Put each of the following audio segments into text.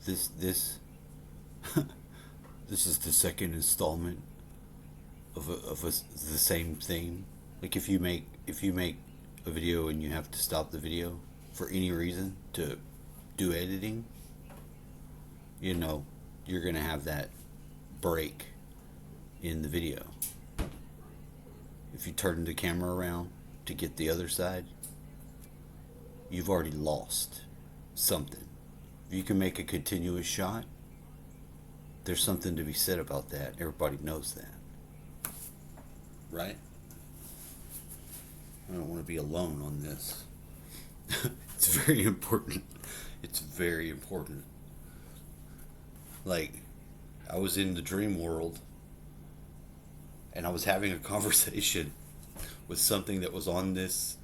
this this is the second installment of the same theme. Like if you make a video and you have to stop the video for any reason to do editing, you know, you're gonna have that break in the video. If you turn the camera around to get the other side, you've already lost something. If you can make a continuous shot, there's something to be said about that. Everybody knows that. Right? I don't want to be alone on this. It's very important. It's very important. Like, I was in the dream world and I was having a conversation with something that was on this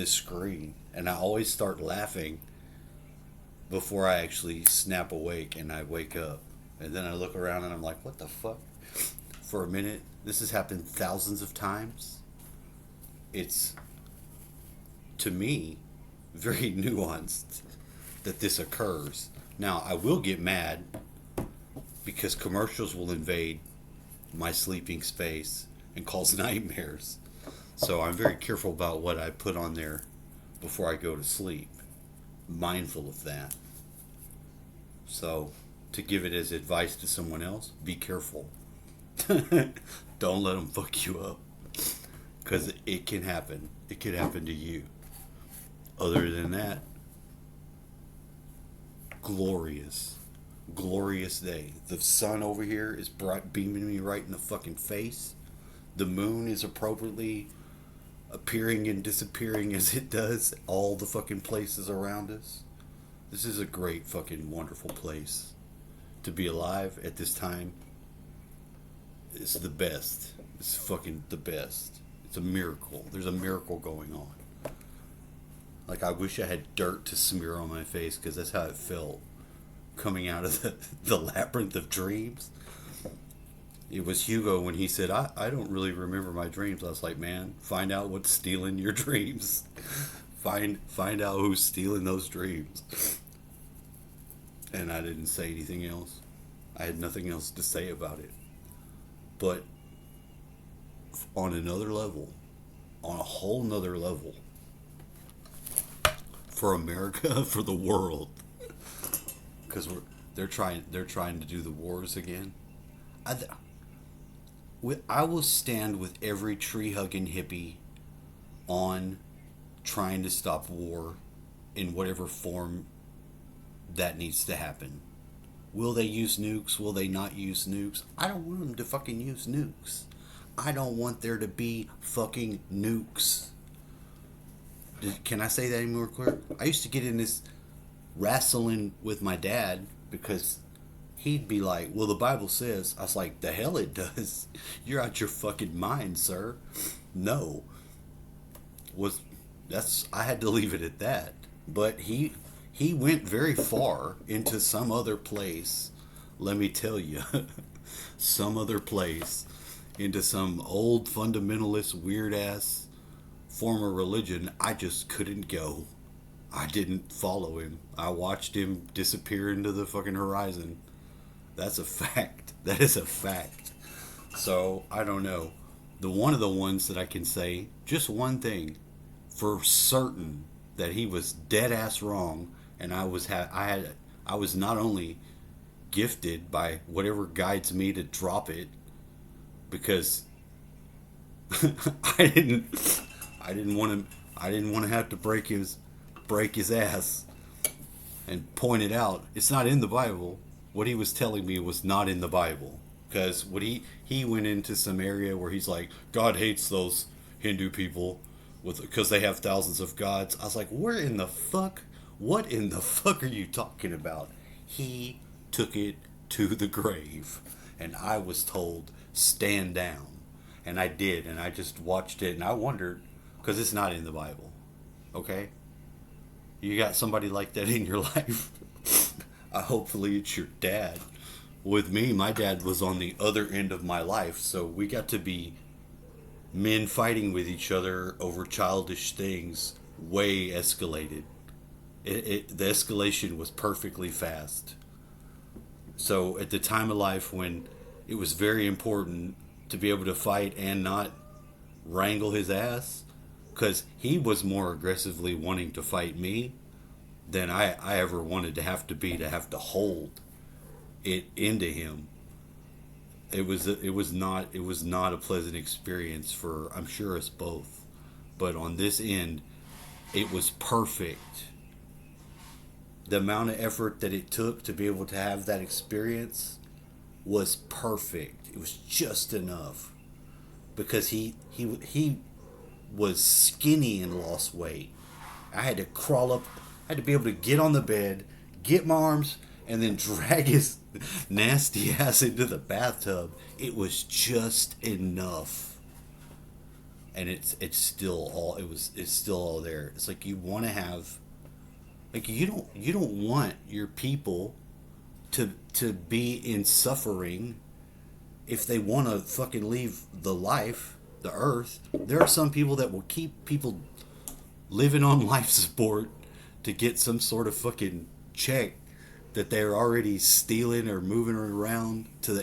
screen, and I always start laughing before I actually snap awake and I wake up. And then I look around and I'm like, what the fuck? For a minute, this has happened thousands of times. It's, to me, very nuanced that this occurs. Now, I will get mad because commercials will invade my sleeping space and cause nightmares. So I'm very careful about what I put on there before I go to sleep. Mindful of that. So, to give it as advice to someone else, be careful. Don't let them fuck you up. Because it can happen. It could happen to you. Other than that, glorious. Glorious day. The sun over here is bright, beaming me right in the fucking face. The moon is appropriately appearing and disappearing as it does all the fucking places around us. This is a great fucking wonderful place to be alive at this time. It's the best. It's fucking the best. It's a miracle. There's a miracle going on. Like, I wish I had dirt to smear on my face, because that's how it felt coming out of the labyrinth of dreams. It was Hugo when he said, I don't really remember my dreams. I was like, man, find out what's stealing your dreams. Find out who's stealing those dreams. And I didn't say anything else. I had nothing else to say about it. But on another level, on a whole nother level, for America, for the world, because they're trying to do the wars again. I will stand with every tree hugging hippie on trying to stop war in whatever form that needs to happen. Will they use nukes? Will they not use nukes? I don't want them to fucking use nukes. I don't want there to be fucking nukes. Can I say that any more clear? I used to get in this wrestling with my dad because he'd be like, well, the Bible says. I was like, the hell it does. You're out your fucking mind, sir. No. I had to leave it at that. But he went very far into some other place. Let me tell you. Some other place. Into some old fundamentalist weird ass form of religion I just couldn't go. I didn't follow him. I watched him disappear into the fucking horizon. That's a fact. That is a fact. So, I don't know. One of the ones that I can say, just one thing, for certain that he was dead ass wrong, and I was not only gifted by whatever guides me to drop it, because I didn't want to have to break his ass and point it out. It's not in the Bible. What he was telling me was not in the Bible. Because he went into some area where he's like, God hates those Hindu people because they have thousands of gods. I was like, what in the fuck are you talking about? He took it to the grave. And I was told, stand down. And I did. And I just watched it. And I wondered, because it's not in the Bible. Okay? You got somebody like that in your life? Hopefully it's your dad. With me, my dad was on the other end of my life, so we got to be men fighting with each other over childish things, way escalated. The escalation was perfectly fast. So at the time of life when it was very important to be able to fight and not wrangle his ass, because he was more aggressively wanting to fight me than I ever wanted to have to hold it into him. It was not a pleasant experience for, I'm sure, us both. But on this end, it was perfect. The amount of effort that it took to be able to have that experience was perfect. It was just enough because he was skinny and lost weight. I had to crawl up, I had to be able to get on the bed, get my arms, and then drag his nasty ass into the bathtub. It was just enough, and it's still all it's still all there. It's like you want to have, like, you don't want your people to be in suffering if they want to fucking leave the earth. There are some people that will keep people living on life support to get some sort of fucking check that they're already stealing or moving around to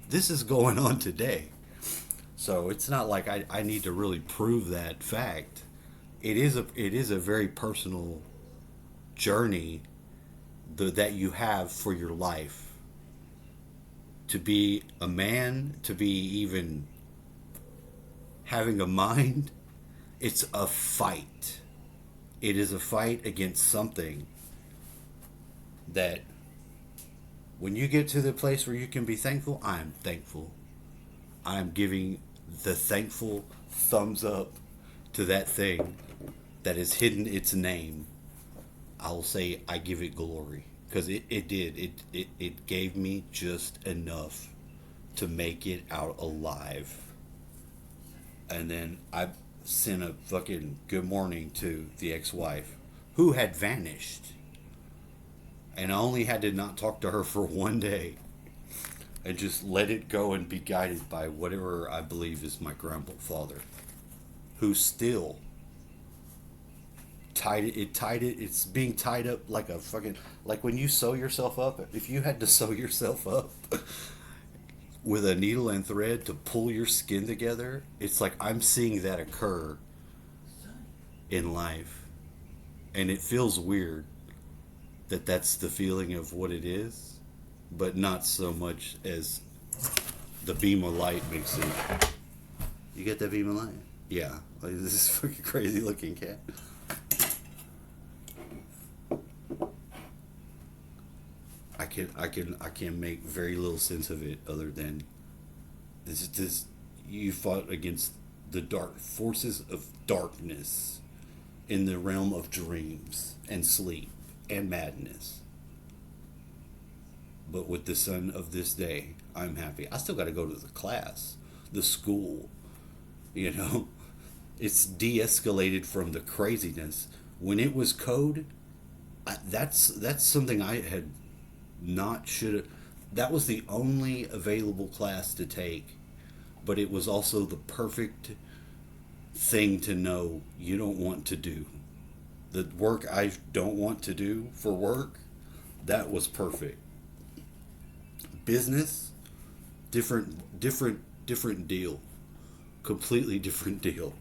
this is going on today. So it's not like I need to really prove that fact. It is a very personal journey that you have for your life. To be a man, to be even having a mind, it's a fight. It is a fight against something that when you get to the place where you can be thankful, I'm thankful. I'm giving the thankful thumbs up to that thing that has hidden its name. I'll say I give it glory because it did. It gave me just enough to make it out alive. And then I sent a fucking good morning to the ex wife who had vanished. And I only had to not talk to her for one day and just let it go and be guided by whatever I believe is my grandfather, who still it's being tied up like a fucking, like when you sew yourself up, if you had to sew yourself up with a needle and thread to pull your skin together, it's like I'm seeing that occur in life. And it feels weird that that's the feeling of what it is, but not so much as the beam of light makes it. You get that beam of light? Yeah. Like this fucking crazy looking cat. I can make very little sense of it other than this you fought against the dark forces of darkness in the realm of dreams and sleep and madness. But with the sun of this day, I'm happy. I still got to go to the class, the school. You know, it's de-escalated from the craziness. When it was code, that's something I had not should have. That was the only available class to take, but it was also the perfect thing to know you don't want to do. The work I don't want to do for work, that was perfect. Business, different deal. Completely different deal.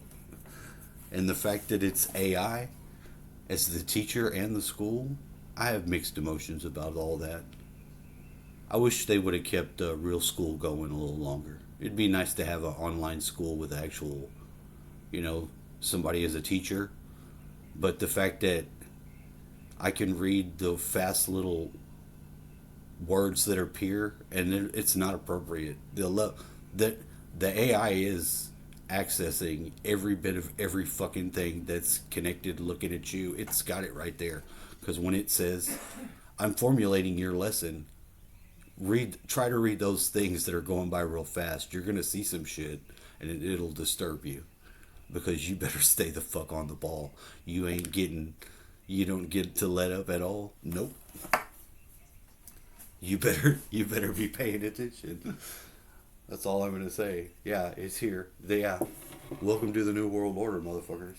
And the fact that it's AI as the teacher and the school, I have mixed emotions about all that. I wish they would have kept real school going a little longer. It'd be nice to have an online school with actual, somebody as a teacher. But the fact that I can read the fast little words that appear and it's not appropriate. That the AI is accessing every bit of every fucking thing that's connected looking at you. It's got it right there. Because when it says, I'm formulating your lesson, try to read those things that are going by real fast. You're going to see some shit and it'll disturb you. Because you better stay the fuck on the ball. You don't get to let up at all. Nope. You better be paying attention. That's all I'm gonna say. Yeah, it's here. Yeah. Welcome to the New World Order, motherfuckers.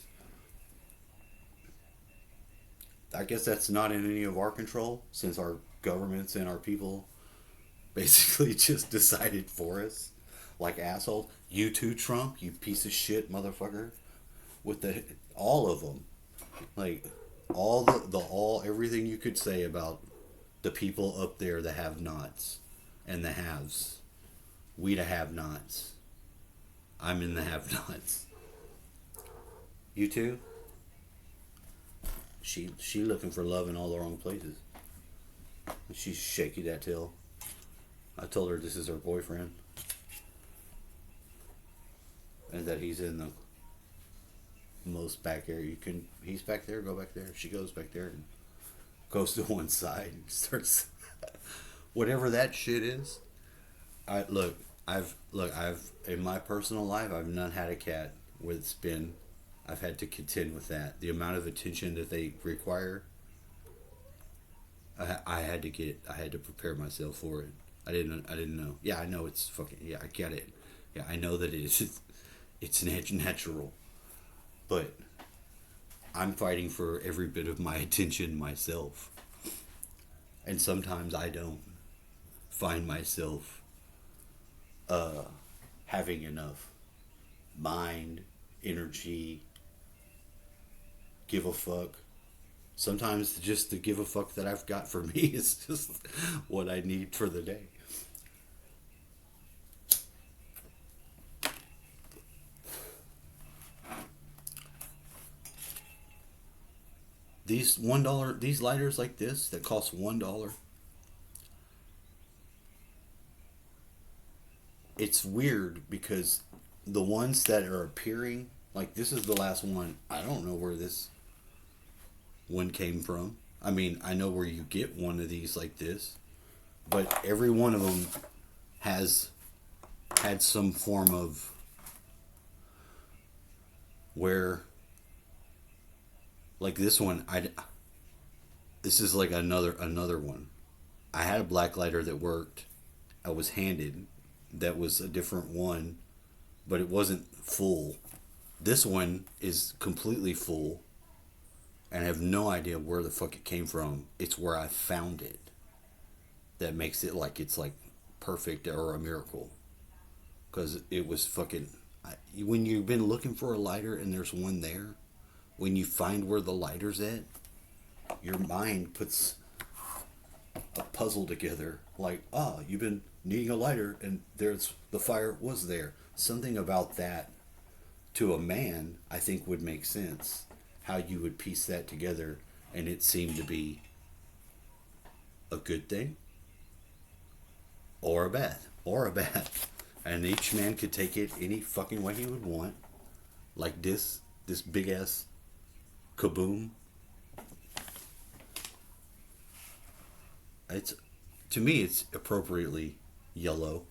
I guess that's not in any of our control, since our governments and our people basically just decided for us, like asshole. You too, Trump, you piece of shit, motherfucker. With the all of them, like all the all everything you could say about the people up there, the have-nots and the haves. We the have-nots. I'm in the have-nots. You too. She looking for love in all the wrong places. She's shaky that tail. I told her this is her boyfriend, and that he's in the most back area you can. He's back there. Go back there. She goes back there and goes to one side and starts whatever that shit is. I look. I've in my personal life, I've not had a cat where it's been. I've had to contend with that. The amount of attention that they require. I had to get. I had to prepare myself for it. I didn't. I didn't know. Yeah, I know it's fucking. Yeah, I get it. Yeah, I know that it is. It's natural, but I'm fighting for every bit of my attention myself, and sometimes I don't find myself having enough mind, energy, give a fuck. Sometimes just the give a fuck that I've got for me is just what I need for the day. These $1, these lighters like this that cost $1. It's weird because the ones that are appearing, like this is the last one. I don't know where this one came from. I mean, I know where you get one of these like this, but every one of them has had some form of where, like this one, this is like another one. I had a black lighter that worked. I was handed that was a different one, but it wasn't full. This one is completely full, and I have no idea where the fuck it came from. It's where I found it that makes it like it's like perfect or a miracle. Because it was fucking. When you've been looking for a lighter and there's one there, when you find where the lighter's at, your mind puts a puzzle together. Like, you've been needing a lighter and there's the fire was there. Something about that to a man, I think would make sense. How you would piece that together, and it seemed to be a good thing or a bad, and each man could take it any fucking way he would want. Like this big ass kaboom. It's to me, it's appropriately yellow.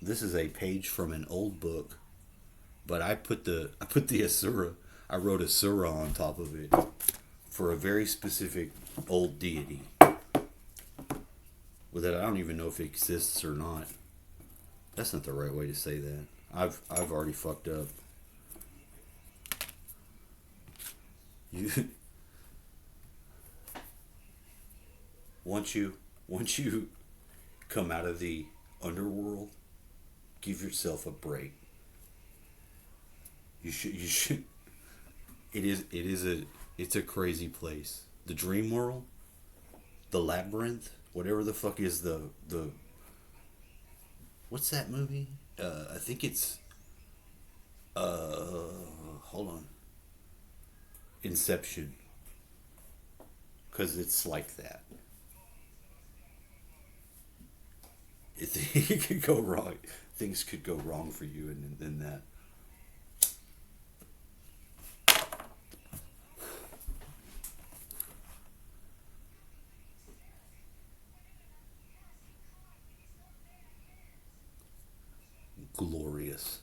This is a page from an old book, but I put the Asura. I wrote Asura on top of it for a very specific old deity. With it, I don't even know if it exists or not. That's not the right way to say that. I've already fucked up. You once you come out of the underworld, give yourself a break. You should. It's a crazy place. The dream world, the labyrinth, whatever the fuck is the what's that movie? I think it's hold on. Inception. Cuz it's like that. It could go wrong. Things could go wrong for you in that. Glorious.